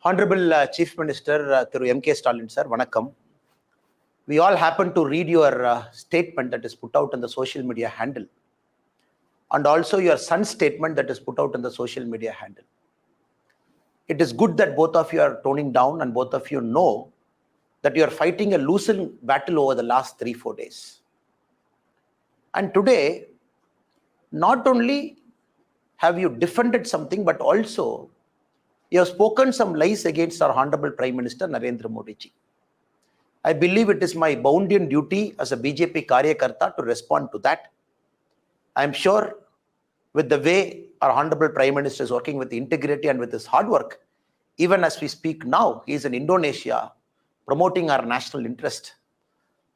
Honorable Chief Minister through DMK Stalin sir, vanakkam. We all happen to read your statement that is put out on the social media handle, and also your son's statement that is put out on the social media handle. It is good that both of you are toning down and both of you know that you are fighting a losing battle over the last 3-4 days. And today, not only have you defended something, but also you have spoken some lies against our Honorable Prime Minister Narendra Modi ji. I believe it is my bounden duty as a BJP Karyakarta to respond to that. I am sure with the way our Honorable Prime Minister is working with integrity and with his hard work, even as we speak now, he is in Indonesia promoting our national interest.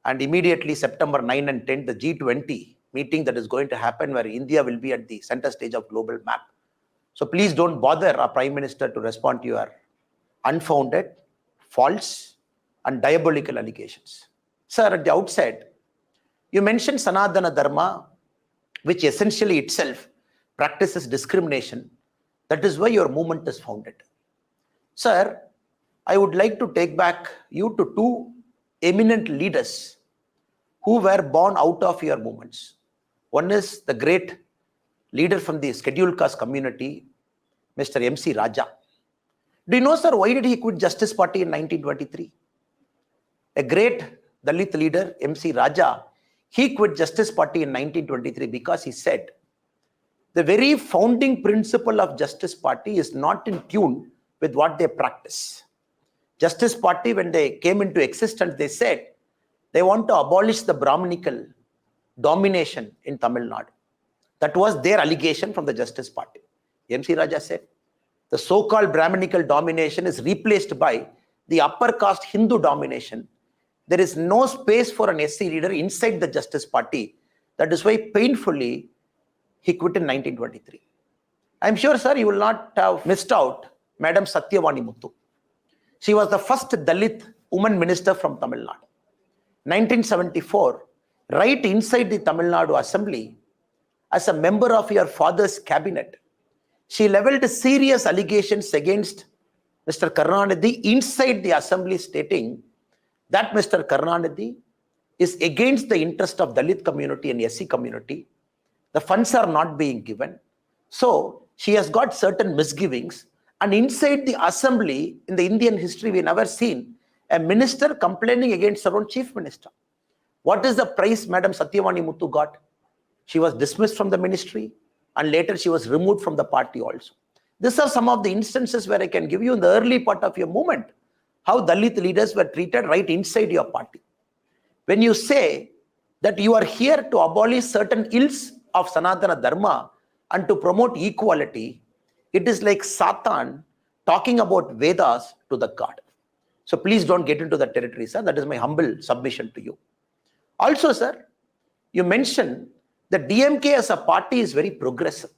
And immediately September 9 and 10, the G20 meeting that is going to happen where India will be at the center stage of global map. So please don't bother our Prime Minister to respond to your unfounded, false and diabolical allegations. Sir, at the outset, you mentioned Sanatana Dharma, which essentially itself practices discrimination. That is why your movement is founded. Sir, I would like to take back you to two eminent leaders who were born out of your movements. One is the great leader from the scheduled caste community, Mr. MC Raja. Do you know, sir, why did he quit Justice Party in 1923? A great Dalit leader, MC Raja, he quit Justice Party in 1923 because he said, the very founding principle of Justice Party is not in tune with what they practice. Justice Party, when they came into existence, they said they want to abolish the Brahminical domination in Tamil Nadu. That was their allegation from the Justice Party. MC Raja said, the so-called Brahminical domination is replaced by the upper caste Hindu domination. There is no space for an SC leader inside the Justice Party. That is why painfully he quit in 1923. I'm sure, sir, you will not have missed out Madam Satyavani Muthu. She was the first Dalit woman minister from Tamil Nadu. 1974, right inside the Tamil Nadu Assembly, as a member of your father's cabinet, she leveled serious allegations against Mr. Karunanidhi inside the assembly, stating that Mr. Karunanidhi is against the interest of Dalit community and SC community. The funds are not being given. So she has got certain misgivings. And inside the assembly, in the Indian history, we never seen a minister complaining against her own chief minister. What is the price Madam Satyavani Muthu got? She was dismissed from the ministry and later she was removed from the party also. These are some of the instances where I can give you in the early part of your movement, how Dalit leaders were treated right inside your party. When you say that you are here to abolish certain ills of Sanatana Dharma and to promote equality, it is like Satan talking about Vedas to the God. So please don't get into that territory, sir. That is my humble submission to you. Also, sir, you mentioned that DMK as a party is very progressive.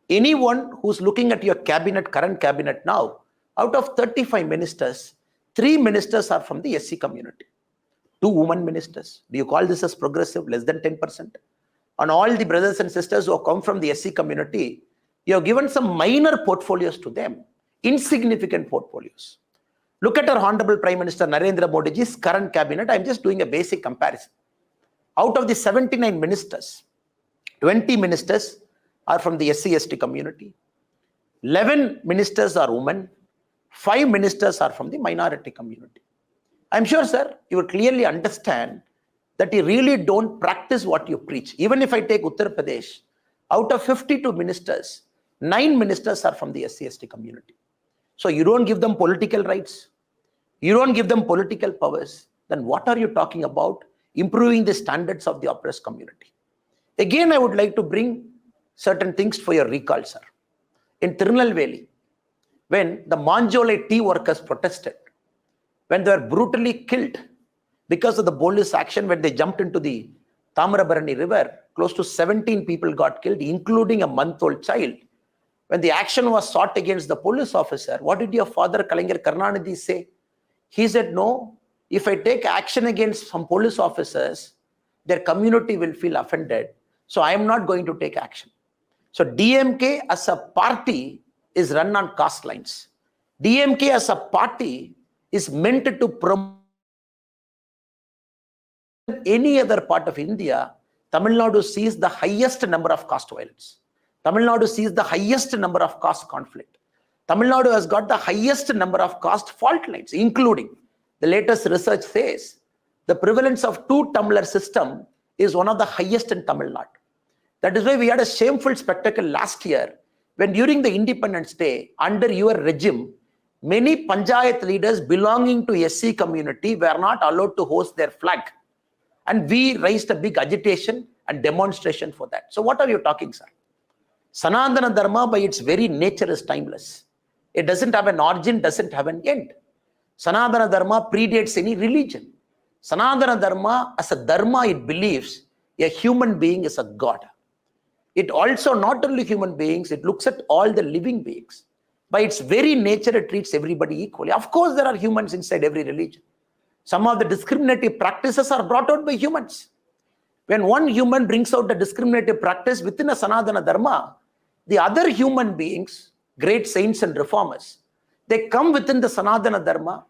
Anyone who's looking at your cabinet, current cabinet now, out of 35 ministers, 3 ministers are from the SC community. 2 women ministers. Do you call this as progressive? Less than 10%. And all the brothers and sisters who have come from the SC community, you have given some minor portfolios to them, insignificant portfolios. Look at our Honorable Prime Minister Narendra Modi ji's current cabinet. I'm just doing a basic comparison. Out of the 79 ministers, 20 ministers are from the SC/ST community. 11 ministers are women. 5 ministers are from the minority community. I'm sure, sir, you will clearly understand that you really don't practice what you preach. Even if I take Uttar Pradesh, out of 52 ministers, 9 ministers are from the SC/ST community. So you don't give them political rights. You don't give them political powers. Then what are you talking about? Improving the standards of the oppressed community. Again, I would like to bring certain things for your recall, sir. In Tirunelveli, when the Manjolai tea workers protested, when they were brutally killed because of the police action, when they jumped into the Tamarabarani river, close to 17 people got killed, including a month-old child. When the action was sought against the police officer, what did your father, Kalaignar Karunanidhi, say? He said, no, if I take action against some police officers, their community will feel offended. So I am not going to take action. So DMK as a party is run on caste lines. DMK as a party is meant to promote any other part of India. Tamil Nadu sees the highest number of caste violence. Tamil Nadu sees the highest number of caste conflict. Tamil Nadu has got the highest number of caste fault lines, including the latest research says the prevalence of two-tumbler system is one of the highest in Tamil Nadu. That is why we had a shameful spectacle last year when during the Independence Day, under your regime, many Panchayat leaders belonging to SC community were not allowed to host their flag. And we raised a big agitation and demonstration for that. So what are you talking, sir? Sanatana Dharma by its very nature is timeless. It doesn't have an origin, doesn't have an end. Sanatana Dharma predates any religion. Sanatana Dharma, as a dharma, it believes a human being is a god. It also not only human beings, it looks at all the living beings. By its very nature, it treats everybody equally. Of course, there are humans inside every religion. Some of the discriminative practices are brought out by humans. When one human brings out a discriminative practice within a Sanatana Dharma, the other human beings, great saints and reformers, they come within the Sanatana Dharma,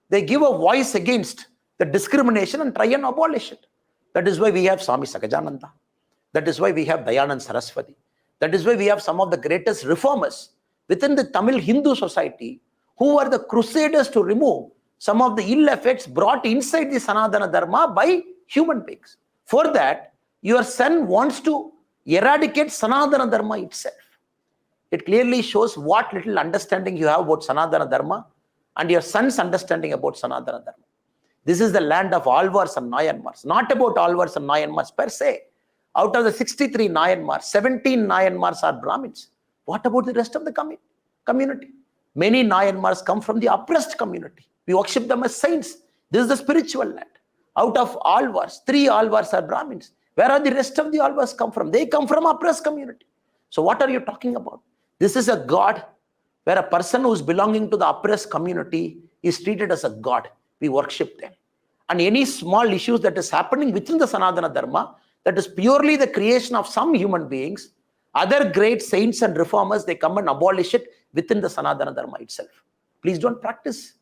they give a voice against the discrimination and try and abolish it. That is why we have Swami Sakajananda. That is why we have Dayanand Saraswati. That is why we have some of the greatest reformers within the Tamil Hindu society who are the crusaders to remove some of the ill effects brought inside the Sanatana Dharma by human beings. For that, your son wants to eradicate Sanatana Dharma itself. It clearly shows what little understanding you have about Sanatana Dharma and your son's understanding about Sanatana Dharma. This is the land of Alvars and Nayanmars, not about Alvars and Nayanmars per se. Out of the 63 Nayanmars, 17 Nayanmars are Brahmins. What about the rest of the community? Many Nayanmars come from the oppressed community. We worship them as saints. This is the spiritual land. Out of Alvars, 3 Alvars are Brahmins. Where are the rest of the Alvars come from? They come from oppressed community. So what are you talking about? This is a god where a person who is belonging to the oppressed community is treated as a god. We worship them. And any small issues that is happening within the Sanatana Dharma, that is purely the creation of some human beings, other great saints and reformers, they come and abolish it within the Sanatana Dharma itself. Please don't practice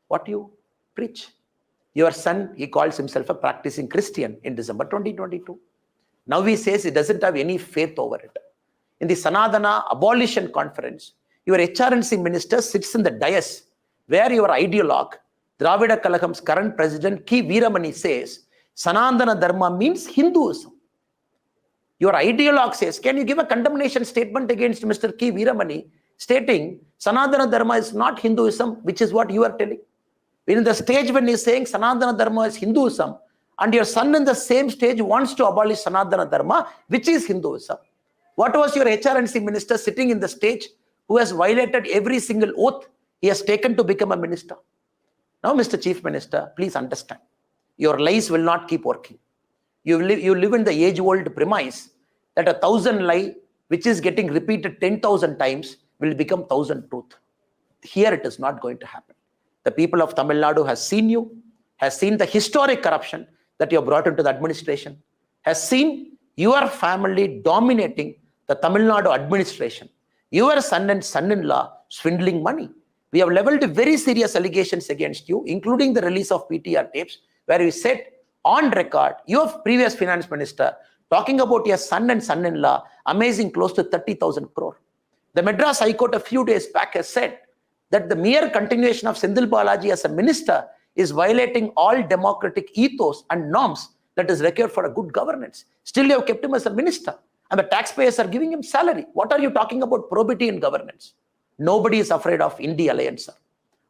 what you preach. Your son, he calls himself a practicing Christian in December 2022. Now he says he doesn't have any faith over it. In the Sanatana Abolition Conference, your HRNC minister sits in the dais where your ideologue, Dravida Kalagam's current president, K. Veeramani, says Sanatana Dharma means Hinduism. Your ideologue says, can you give a condemnation statement against Mr. K. Veeramani stating Sanatana Dharma is not Hinduism, which is what you are telling? In the stage when he's saying Sanatana Dharma is Hinduism, and your son in the same stage wants to abolish Sanatana Dharma, which is Hinduism. What was your HRNC minister sitting in the stage who has violated every single oath he has taken to become a minister? Now, Mr. Chief Minister, please understand. Your lies will not keep working. You live in the age-old premise that 1,000 lie, which is getting repeated 10,000 times, will become 1,000 truth. Here it is not going to happen. The people of Tamil Nadu has seen you, has seen the historic corruption that you have brought into the administration, has seen your family dominating the Tamil Nadu administration, your son and son-in-law swindling money. We have leveled very serious allegations against you, including the release of PTR tapes, where we said on record, your previous finance minister, talking about your son and son-in-law, amazing close to 30,000 crore. The Madras High Court a few days back has said that the mere continuation of Senthil Balaji as a minister is violating all democratic ethos and norms that is required for a good governance. Still, you have kept him as a minister, and the taxpayers are giving him salary. What are you talking about probity in governance? Nobody is afraid of India Alliance, sir.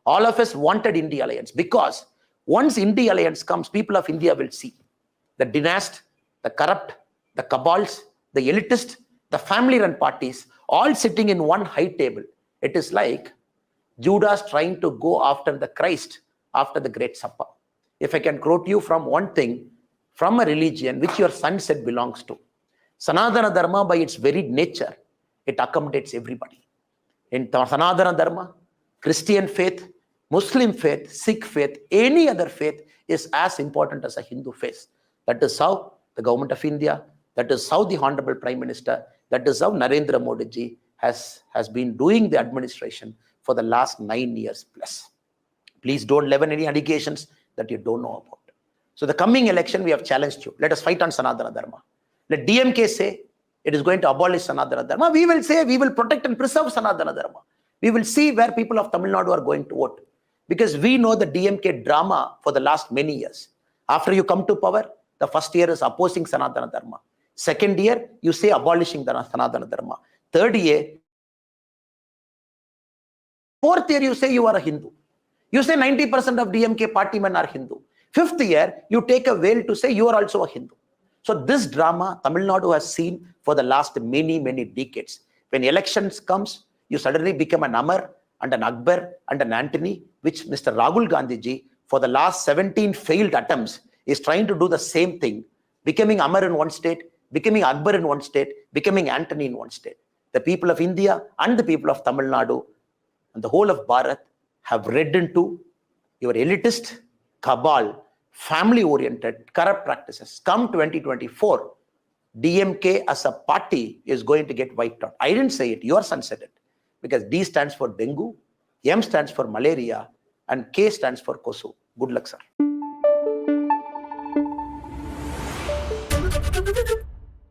All of us wanted India Alliance because once India Alliance comes, people of India will see the dynast, the corrupt, the cabals, the elitist, the family-run parties, all sitting in one high table. It is like Judas trying to go after the Christ after the Great Supper. If I can quote you from one thing, from a religion which your son said belongs to, Sanatana Dharma by its very nature, it accommodates everybody. In Sanatana Dharma, Christian faith, Muslim faith, Sikh faith, any other faith is as important as a Hindu faith. That is how the government of India, that is how the Honorable Prime Minister, that is how Narendra Modi ji has been doing the administration for the last 9 years plus. Please don't level any allegations that you don't know about. So the coming election, we have challenged you. Let us fight on Sanatana Dharma. Let DMK say it is going to abolish Sanatana Dharma. We will say we will protect and preserve Sanatana Dharma. We will see where people of Tamil Nadu are going to vote. Because we know the DMK drama for the last many years. After you come to power, the first year is opposing Sanatana Dharma. Second year, you say abolishing the Sanatana Dharma. Third year, fourth year, you say you are a Hindu. You say 90% of DMK party men are Hindu. Fifth year, you take a veil to say you are also a Hindu. So this drama, Tamil Nadu has seen for the last many, many decades. When elections comes, you suddenly become an Amar and an Akbar and an Antony, which Mr. Rahul Gandhi ji, for the last 17 failed attempts, is trying to do the same thing, becoming Amar in one state, becoming Akbar in one state, becoming Antony in one state. The people of India and the people of Tamil Nadu and the whole of Bharat have read into your elitist, cabal, family-oriented, corrupt practices. Come 2024, DMK as a party is going to get wiped out. I didn't say it, your son said it. Because D stands for dengue, M stands for malaria, and K stands for Kosu. Good luck, sir.